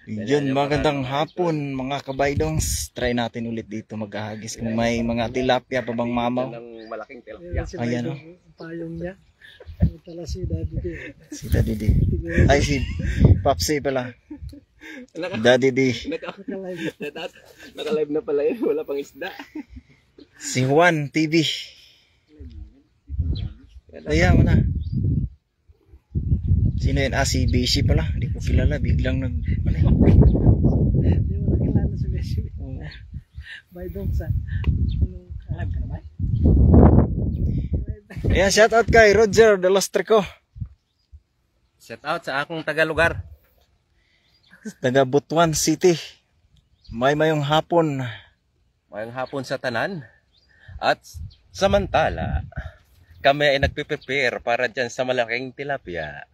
Yun, magandang hapon mga kabaydongs. Try natin ulit dito maghahagis kung may mga tilapia pa bang mamaw. Malaking tilapia. Ayan o. Payong niya. Tala si Daddy D. Si Daddy D. Ay, si Popsi pala. Daddy D. Naka-live na pala yun. Wala pang isda. Si Juan TV. Ayan mo na. Sino yun? Ah, si Beshi pala. Hindi ko kilala. Biglang nag... Hindi mo nakilala si Beshi. Baydong sa... Live ka na ba? Ayan, shoutout kay Roger de los Trico. Shout out sa akong tagalugar. Taga Butuan City. Mayong hapon. Mayang hapon sa tanan. At samantala, kami ay nagpe-prepare para dyan sa malaking tilapia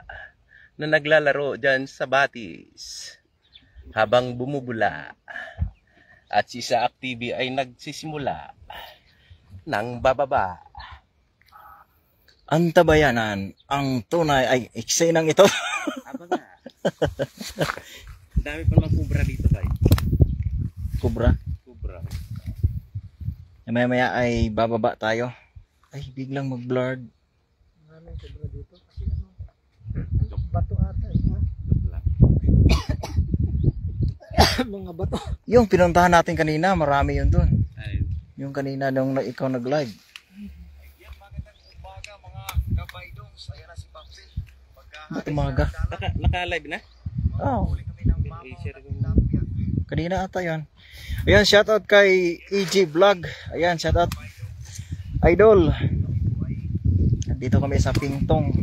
na naglalaro dyan sa batis habang bumubula. At si Isaac TV ay nagsisimula ng bababa. Ang tabayanan, ang tunay ay eksenang ito. Aba nga. Dami pa naman kubra dito ba? Kubra. Kubra. Maya ay bababa tayo. Ay, biglang mag-blurred. Maraming sobra dito. Kasi ano, bato ata. Mga bato. Yung pinuntahan natin kanina, marami yun dun. Ay. Yung kanina nung ikaw nag-live. Ba't umaga? Naka-live na? Oo. I-share ko. Kanina ata yun. Ayan, shoutout kay EG Vlog. Ayan, shoutout Idol. Dito kami sa Pingtong.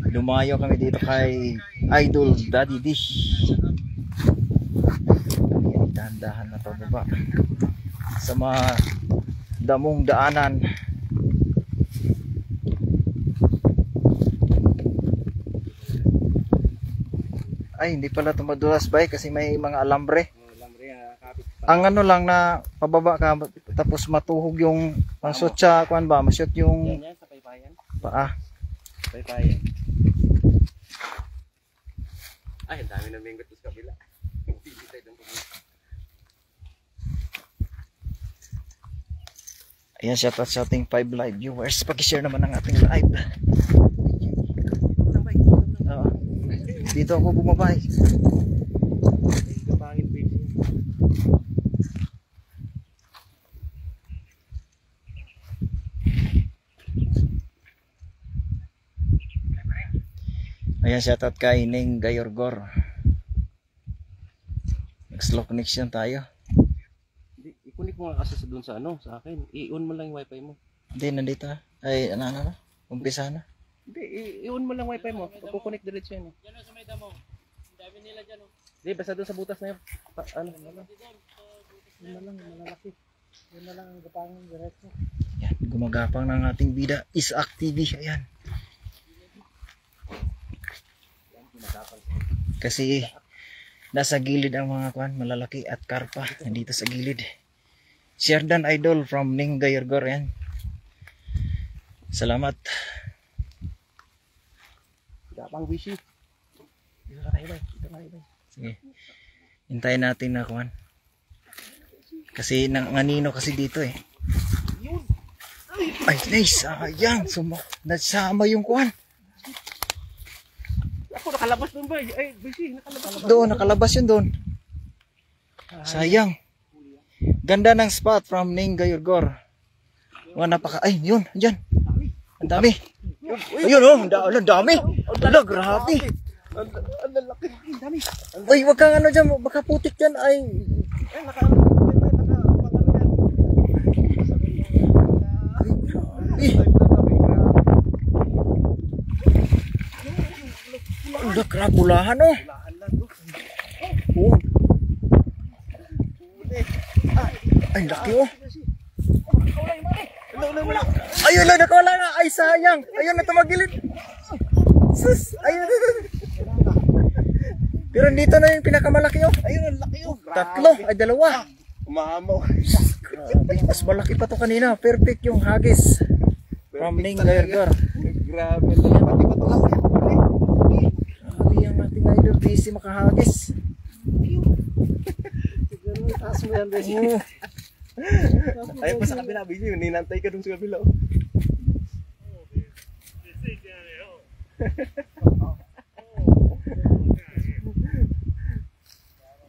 Lumayo kami dito kay Idol Daddy D. Ayan, dahan-dahan na pababa sa mga damong daanan. Ay, hindi pala tumadulas ba kasi may mga alambre. Ang ano lang na pababa ka tapos matuhog yung pansotsa, kuan ba, masyot yung Yan sa paypayan. paa. Paypayan. Ay, ang dami ng minggot sa kabila. Hindi tayo doon pumunta. Ayan, shoutout sa ating 5 live viewers. Paki-share naman ang ating live. Oo. Dito ako bumabay. Kapangin baby. Ayan, shoutout kay Ning Gayorgor. Slow connection tayo. I-connect mo nga kasi sa doon sa ano, sa akin. I-on mo lang yung wifi mo. Hindi, nandito. Ay, ano. Umpisa na. Hindi, i-on mo lang wifi mo. Pagkukonek diretso yan. Diyan sa may damo. Dami nila dyan. Hindi, basta doon sa butas na yun. Ano? Yun na lang, malalaki. Yun na lang ang gapangin diretso. Ayan, gumagapang ng ating bida. Isaac TV. Ayan. Kasi nasa gilid ang mga kwan, malalaki at karpa. Nandito sa gilid. Sherdan Idol from Ning Gayorgor. Ayan. Salamat. Gapang wishi. Dito ka tayo ba? Dito ka tayo ba? Sige. Hintayin natin na kwan. Kasi nanganino kasi dito eh. Ay, nice. Ayan. Nasama yung kwan. Ako nakalabas doon ba? Ay, wishi, nakalabas. Doon, nakalabas yun doon. Sayang. Ganda ng spot from Ning Gayorgor. Napaka, ay, yun, dyan. Ang dami. Ayun oh, ang dami. Ala, grabe. Ang lalaki. Ang dami. Uy, wag kang ano dyan, baka putik dyan. Ay, ang krabulahan oh. Oh. Ay, laki oh. Ayun lang, nakawala nga. Ay, sayang. Ayun na tumagilid. Sus, ayun. Pero dito na yung pinakamalaki oh. Ayun, ang laki oh. Tatlo, ay dalawa. Umamaw. Grabe, mas malaki pa to kanina. Perfect yung hagis. From Ning Gayorgor. Grabe lang. Pati pa ito lang. Grabe yung ating Grabe, busy makahagis. Siguro itaas mo yan, Beshi. Oo. Ayun pa sa kabila, Billy. Ninantay ka dun sa kabila. Oh.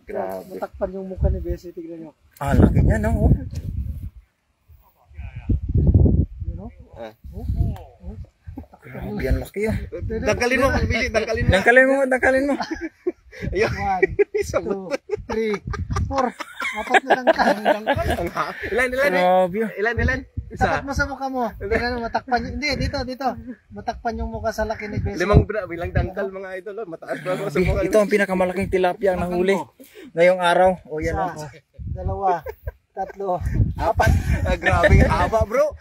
Grabe. Matakpan yung mukha ni Beshi, tignan nyo. Ah, laki niya, no? Yun, no? Ah. Grabe, ang laki ah. Dangkalin mo, Billy. Dangkalin mo. Dangkalin mo. Ayun. 1, 2, 3, 4. Apat na tangkal. Ilan? Grabe ah. Ilan? Tapat mo sa mukha mo. Tignan mo, matakpan yung... Hindi, dito. Matakpan yung mukha sa laki ni Beshi. Bilang dangkal mga idol. Mataas pa ako sa mukha. Ito ang pinakamalaking tilapia ang nahuli ngayong araw. O yan Isa, oh. dalawa, tatlo. Apat. Grabe haba, bro.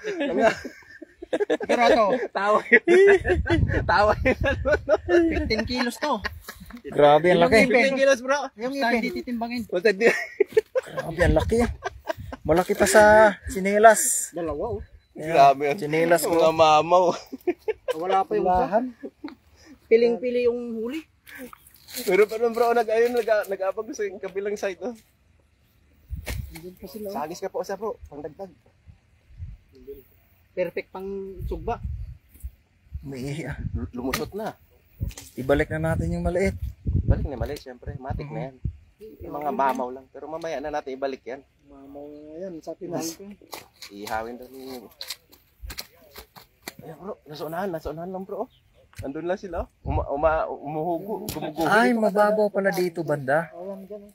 Sigurado. Tawa yun. 15 kilos to. Grabe ang laki. 15 kilos, bro. Yung ipin. Hindi titimbangin. Basta di. Grabe ang laki ah. Malaki pa sa sinelas. Dalawa, oh. Grabe. Sinelas ko. Mga mamaw. Wala pa yung usahan. Piling-pili yung huli. Pero bro, nag-abag sa kabilang side. Oh. Andun pa sila. Sagis ka po sa bro. Pangdagdag. Perfect pang sugba. Umiihi ah. Lumusot na. Ibalik na natin yung maliit. Balik na mali, siyempre. Matik na yan. Yung mga mamaw lang. Pero mamaya na natin ibalik yan. Mamaw na yan sa Pinas. Ihawin doon yung... Ayan bro, nasa unahan lang bro. Nandun lang sila. Umuhugo, gumuguho. Ay, mababaw pala dito banda. Ayan dyan,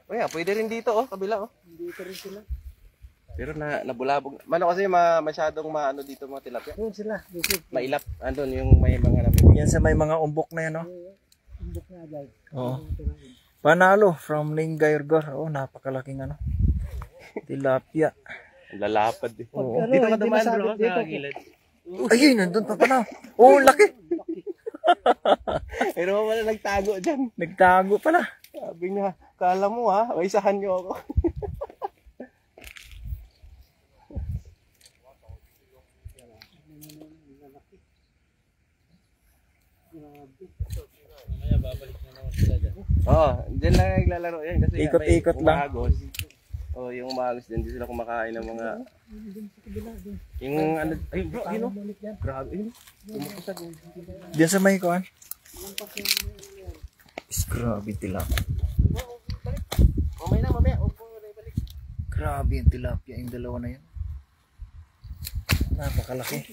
O yeah, pwede rin dito kabila Dito rin sila. Pero nabulabog. Mano kasi masyadong maano dito mga tilapia. Doon sila. Dito. Mailap. Andun yung may mga namimigay. Yan sa may mga umbok na yan, no? Umbok na agad. Oo. Panalo from Lingayrgor. Oh, napakalaking ano. Tilapia. Lalapad eh. Oo. Ano, Dito ka hindi dumaan bro, masabit dito. sa gilid. Ayun, nandun pa pala. Oh, laki. Pero wala nagtago dyan. Nagtago pala. Sabi niya, kala mo may isahan niyo ako. Diyan lang naglalaro yan kasi Ikot-ikot lang. umagos. Yung umagos din, di sila kumakain ng mga yung ano, ay bro, yun o. Grabe, yun. Diyan sa may kuan. Grabe tilapia. Mamaya. Grabe yung tilapia yung dalawa na yun. Napakalaki.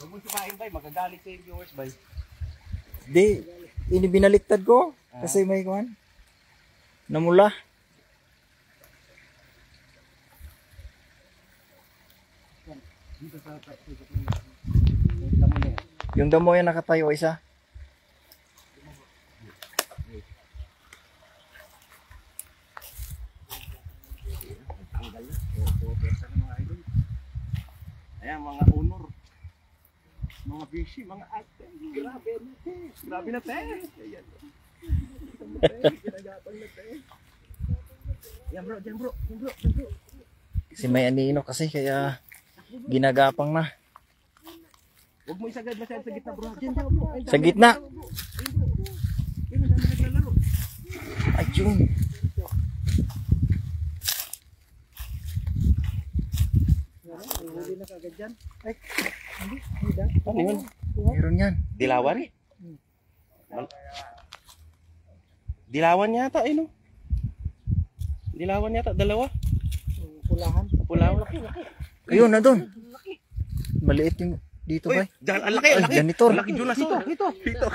Huwag mo sukain bay, magagalit sa yung viewers bay. Di, ini binaliktad ko. Kasi may kuan. Namula. Yung damo yan nakatayo isa. Ayan, mga honor. Mga bishi, mga ate. Grabe na te. Ayan. Yan bro, dyan bro. Si may anino kasi kaya ginagapang na. Huwag mo isagad masyadong sa gitna bro. Dyan bro. Ay, Sa gitna. dami naglalaro. Ayun. Huli na kagad dyan. Ay, hindi. Ano yun? Meron yan. Dilawan? Dilawan yata, no? Dilawan yata, dalawa. Pulahan. Pulawan. Ayun, nandun. Maliit yung dito ba? Diyan, ang laki, ang laki. Janitor. Ang laki Jonas ito. Dito.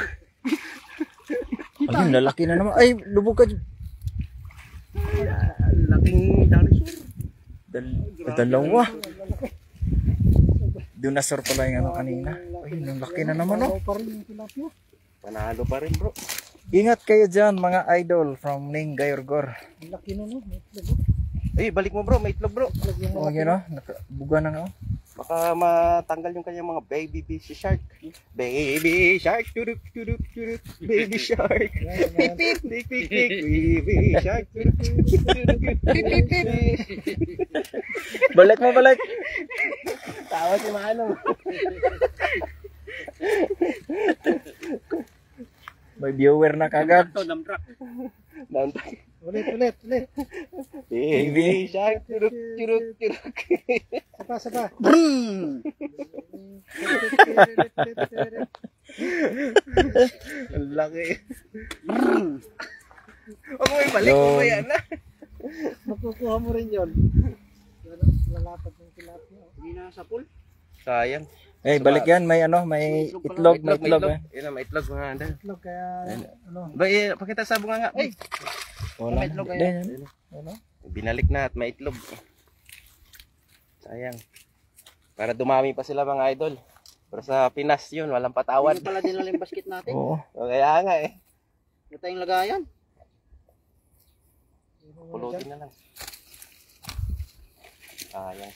Ayun, lalaki na naman. Ay, lubog ka. Ang laking dinosaur. Dalawa. Dinosaur pala yung ano kanina. Ayun, ang laki na naman, oh. Pa rin yung tilapia. Panalo pa rin bro. Ingat kayo dyan, mga idol from Lingayrgor. Ang laki na no. May itlog, Ay, balik mo bro, may itlog bro. itlog yung Oh, yun, oh. Nakabuga na nga, oh. Baka matanggal yung kanyang mga baby shark. Baby shark, turuk, turuk, turuk. Baby shark. Pip, pip, pip, pip, pip. Baby shark, turuk, turuk, turuk. Pip, pip, pip. Balik mo, balik. Tawa si Manong. viewer na kagad. Ulit. Baby shark, churuk, churuk, churuk. Sapa. Ang laki. Huwag mo ibalik, mamaya na. Makukuha mo rin yun. Lalapat ng tilapia. Hindi na sa pool. Sayang. Eh, balik yan. May ano, may itlog. May itlog. Yun na, may itlog mga anda. Itlog kaya ano. Ba, pakita sa bunga nga. Ay, Wala. May itlog Then, ano? binalik na at may itlog. Sayang. Para dumami pa sila mga idol. Pero sa Pinas yun, walang patawad. Hindi pala dinala yung basket natin. Oo. O, kaya nga eh. Ito yung lagayan. Pulutin na lang. Sayang.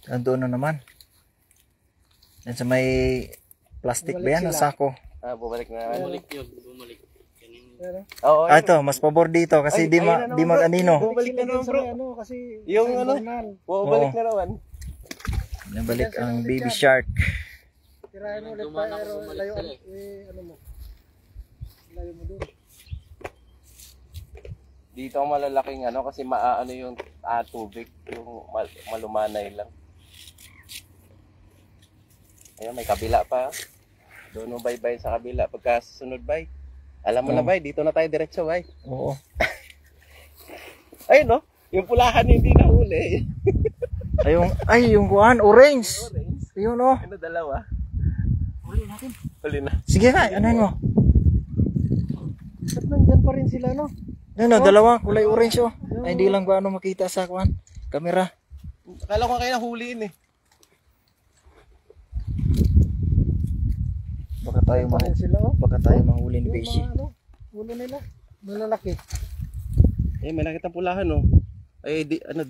Nandoon na naman. Yan sa may plastic ba yan? O sako? Bumalik na naman. Bumalik. Pero, Oo, Ah, ito. Mas pabor dito kasi Ay, di, ayun na di naman, mag-anino. Bumalik na naman, bro. Ano, kasi Yung sa ano? invernal. Bumalik na naman. Nabalik ang baby shark. Tirahin mo ulit pa, pero layuan, ano mo. Layo mo doon. Dito ang malalaking ano kasi maaano yung tubig, yung malumanay lang. Ayun, may kabila pa. Doon mo bay sa kabila pagka susunod bay. Alam mo na bay, dito na tayo diretso bay. Oo. Ayun no, yung pulahan hindi na uli. Yung kuhan, orange. Yun oh. Ano dalawa? Huli natin. Huli na. Sige nga, anuhin mo. Ba't nandyan pa rin sila, no? Ano, dalawa, kulay orange oh. Ay, hindi lang gaano makita sa kuhan. Kamera. Akala ko kayo nahuliin eh. Baka tayo Pa rin sila, oh. baka tayo mahuli ni Yung Beshi. mga, ano, ulo nila. Malalaki. Eh, may nakita pulahan oh. Ay,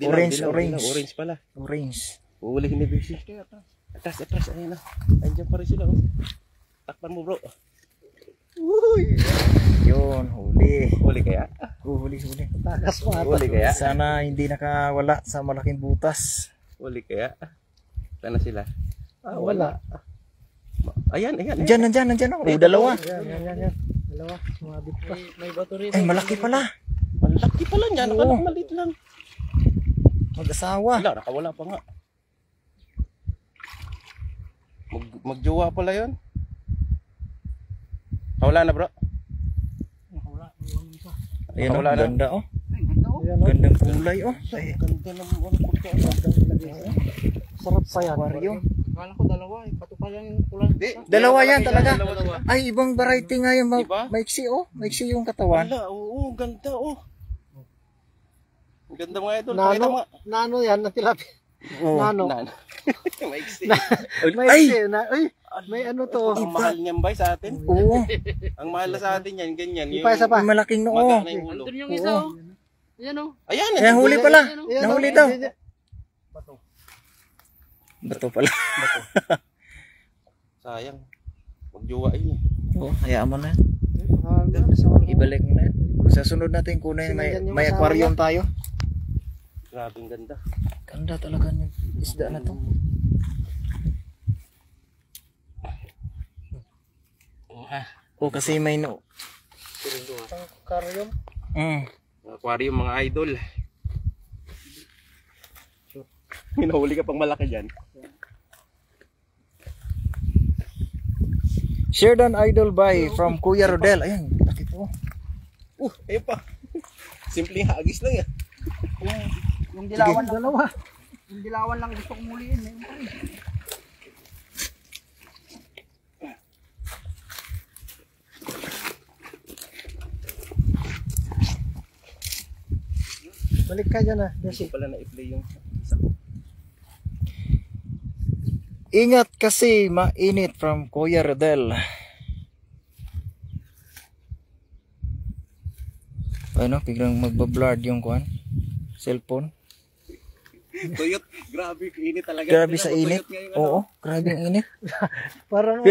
Orange. Orange pala. Orange. Uhulihin ni Beshi. Atras, ayun na. Andiyan pa rin sila oh. Takpan mo bro. Yun, huli. Huli kaya? Huli. Takas mo ata. Huli kaya? Sana hindi nakawala sa malaking butas. Huli kaya? Sana sila? Wala. Ayan. Nandyan oh. Dalawa. Yan. Dalawa. Sumabit pa. May bato rin. Ay, malaki pala. Ang laki pala niyan. Oo. Akala maliit lang. Mag-asawa. Wala, nakawala pa nga. Magjowa pala yun. Wala na bro. Wala. Ayun oh, Nakawala na. ganda oh. Yan, oh. Gandang kulay oh. Ay, Ganda ng ano po ito. Sarap pa yan. aquarium. Akala ko dalawa. Pato pa yan yung kulang. Dalawa yan talaga. Dalawa sila. Ay, ibang variety nga yung Iba? maiksi oh. Maiksi yung katawan. Wala, oo, ganda oh. Ang ganda mga idol. Pakita mo nga. Nano yan na tilapia. Oo. Nano. Nano. Maiksi. May ano to. Ang mahal niyan ba sa atin? Oo. Ang mahal na sa atin yan, ganyan. Ipa isa pa. May malaking noo. Maga na yung ulo. Andun yung isa oh. Yan oh. Ayan, Eh, huli pala. Yan, Nahuli oh. daw. Bato pala. Sayang. Magjowa yun eh. Oo, hayaan mo na. Ibalik. Ibalik mo na. Sa sunod natin kunin, may aquarium tayo. Grabe ang ganda. Ganda talaga yung isda na to. Oh, kasi may no. Aquarium. Aquarium mga idol. May nahuli ka pang malaki dyan. Shared an idol by from Kuya Rodel. Ayan, laki po. Ayun pa. Simpleng hagis lang yan. Yung dilawan lang. Dalawa. Yung dilawan lang gusto kong muliin. Balik ka dyan ah. Hindi ko pala na-play yung Ingat kasi mainit from Kuya Rodel. Ano, biglang magbablurred yung kuan cellphone. tuyot. Grabe, init talaga. Grabe sa init. Tuyot ngayon, ano. Oo, grabe ang init. Parang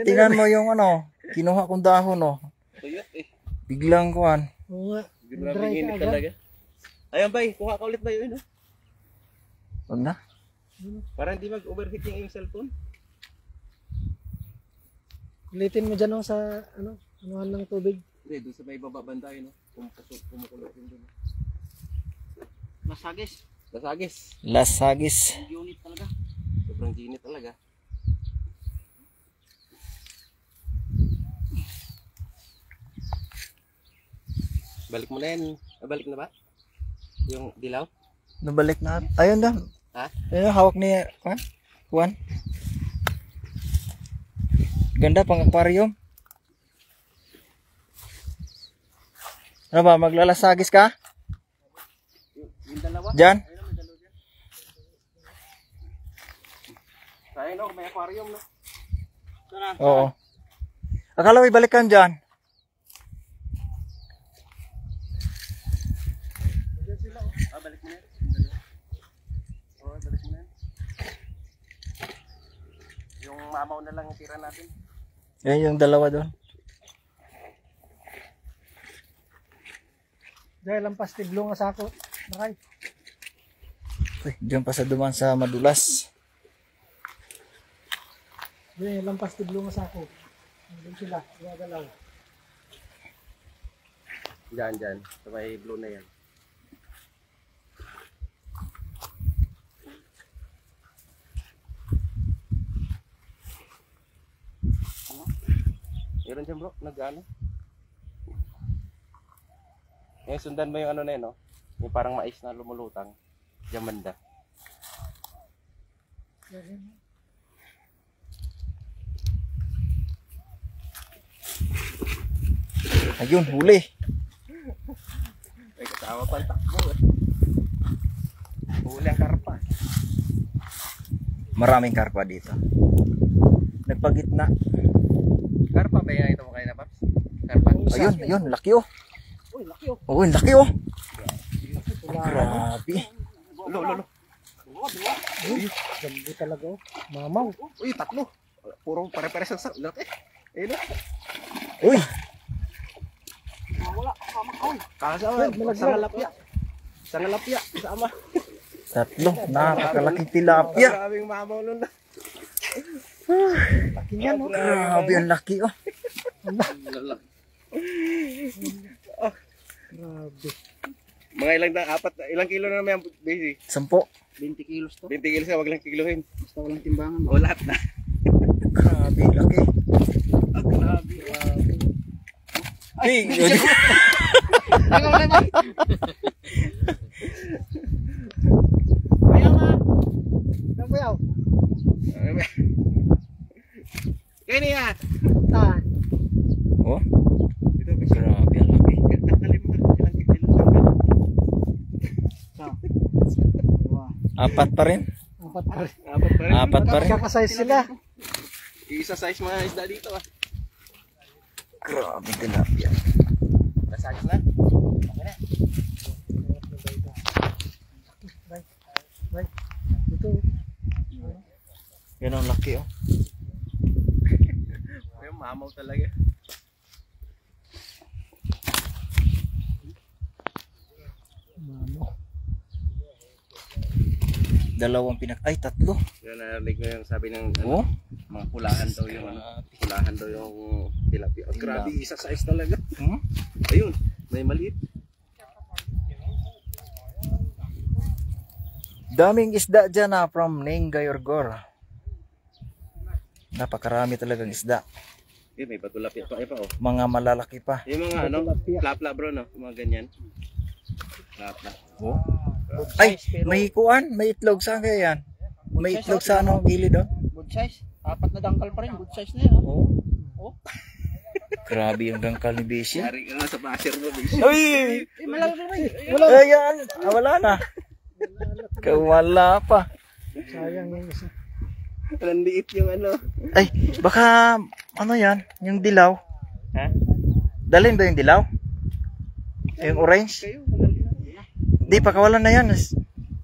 Tingnan mo yung ano, kinuha kong dahon oh. Tuyot eh. Biglang kuan. Oo nga. Grabe Dry init ka agad. talaga. Ayan bay, kuha ka ulit ba yun? Wag na. Para hindi mag-overheat yung iyong cellphone. Ulitin mo dyan oh, sa ano. Anuhan ng tubig. Hindi, doon sa may baba banda yun, no? Kumukulo rin doon. Masagis. Lasagis. Lasagis. Unit talaga. Sobrang ginit talaga. Balik mo na yan. Balik na ba? Yung dilaw? Nabalik na. Ayun na. Ha? Ayun, hawak ni Juan. Ganda pang aquarium. Ano ba, maglalasagis ka? Yung dalawa? Diyan? Sayang no, may aquarium no? Oo. Akala mo ibalik ka dyan. Balik mo na yan. Oo, balik mo na yan. Yung mamaw na lang yung tira natin. Yan yung dalawa doon. Dahil ang pastiblo nga sako. Nakay. Uy, diyan pa sa duman sa madulas. Dahil ang pastiblo nga sako. Doon sila. Gagalaw. Diyan. Sa may blue na yan. Meron dyan bro, nag-ano? Eh, sundan mo yung ano na yun, no? Yung parang mais na lumulutang. Diyan banda. Ayun, huli. May kasama pang takbo eh. Huli ang karpa. Maraming karpa dito. Nagpagitna. Karpa ba yan ito mo kayo na, Paps? Karpa? Ayun, yun, laki oh. Uy, laki oh. Oh, laki oh. Grabe. Lo. Uy, gambo talaga oh. Mamaw. Uy, tatlo. Puro pare-pare sa laki. Ayun oh. Uy, Wala. Kasama ka. Kasama, sa ngalapya. Sa ngalapya, sama. tatlo. Napakalaking tilapia. Maraming mamaw nun na. Laki niyan oh. Grabe, ang laki oh. Grabe. Mga ilang kilo na naman yung busy? 10. 20 kilos to. 20 kilos na, wag lang kilohin. Basta walang timbangan. O lahat na. Grabe, laki. Grabe. Hey, Ayaw na ba? Ayaw nga. Nakuyaw. Kaya niya. Ah. oh, Ito kasi. grabe, ang laki. Tanggalin mo. Ilang kilo tanggal. Apat pa rin. Apat pa rin. Apat pa rin. Kakasize sila. Isa size mga isda dito ah. Grabe, tilapia. Nasayos na. Okay na. Bye. Ito. Yan ang laki oh. Yung mamaw talaga. Mamaw. Dalawang ay, tatlo. Yan narinig ko yung sabi ng Oh, mga pulahan daw yung pulahan daw yung tilapia. Oh, grabe, isa size talaga. hmm? Ayun, may maliit. Daming isda dyan na from Nengayorgor. Napakarami talagang isda. Eh, may patulapia pa pa oh. Mga malalaki pa. Yung mga ano, plapla bro no, mga ganyan. Plapla. Oh. Ay, may kuan, may itlog. Saan kaya yan? May itlog sa ano, gilid oh. Good size. 4 na dangkal pa rin. Good size na yan. Oh. Oh. Grabe yung dangkal ni Beshi. Yari ka nga sa basher mo, Bishi. Uy! Malaki pa rin. Ayan! Wala na. Wala pa. Sayang yung isa. Nandiit yung ano. Ay, baka ano yan? Yung dilaw. Ha? Dalhin ba yung dilaw? Yung orange? Kayo, madali na. Di, pakawalan na yan.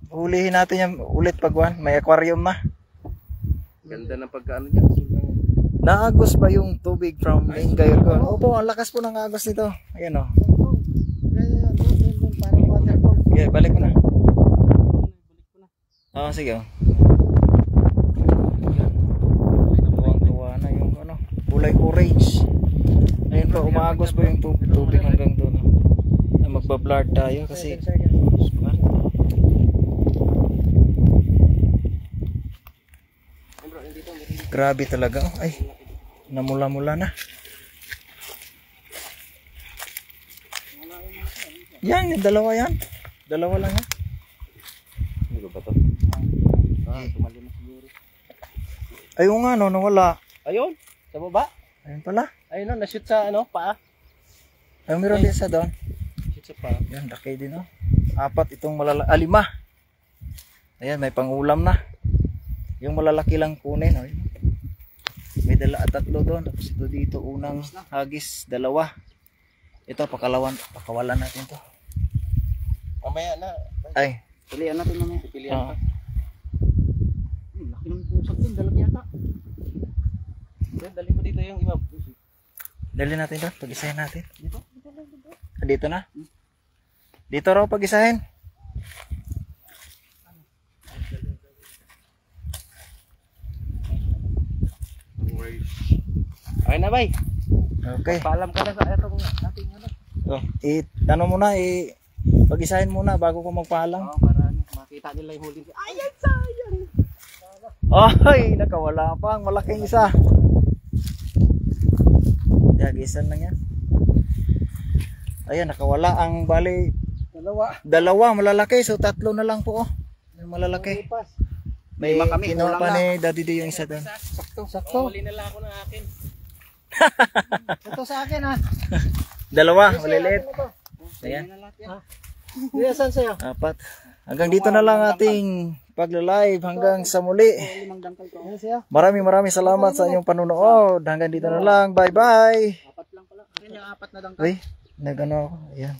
Hulihin natin yan ulit pagwan. May aquarium na. Ganda ng pagkaano dyan. Naagos ba yung tubig from Nengayorgor? Opo, ang lakas po ng agos nito. Ayan o. Doon, parang waterfall. Okay, balik mo na. Oo, sige o. Tuwang-tuwa na yung ano, kulay orange. Ayun pa, umaagos pa yung tubig hanggang doon. Na magbablard tayo kasi grabe talaga. Oh, ay, namula-mula na. Yan, yung dalawa yan. Dalawa lang yan. Ano ba to? Tumali na siguro. Ayun nga, no, nawala. Ayun, sa baba. Ayun pala. Ayun no, na-shoot sa ano, paa. Ayun, meron din sa doon. Shoot sa paa. Yan, laki din, oh. 4 itong malalaki. 5. Ayan, may pangulam na. Yung malalaki lang kunin, oh. May 3 doon. Tapos ito dito, unang hagis, 2. Ito, pakawalan natin to. Mamaya na. Ay, Pilihan natin naman. Pilihan oh. pa. Laki ng pusag din. Dalag yata. Dali mo dito yung iba. Dali natin doon, pag-isahin natin. Dito? Dito na? Dito raw pag-isahin. Okay na, bay. Okay. Paalam ka na sa itong ating ano. Oh, ano muna, pag-isahin muna bago ko magpaalam. Oo, para ano, makita nila yung huli. Ay, sayang. Ay, nakawala pa ang malaking isa. Yagisan lang yan. Ayan, nakawala ang bali. 2 malalaki, so 3 na lang po. Oh. Yung malalaki. May Lima kami, kinuha kulang pa na. ni Daddy D yung isa doon. Sakto. Huli na lang ako ng akin. Ito sa akin ha. 2, maliliit. Ayan, Kuya, saan sa'yo? 4. Hanggang dito na lang ating pagla-live hanggang sa muli. Limang dangkal ko. Ano sa'yo? Maraming salamat sa inyong panunood. Hanggang dito na lang. Bye-bye. 4 lang pala. Akin yung 4 na dangkal. Uy, nag-ano ako. Ayan.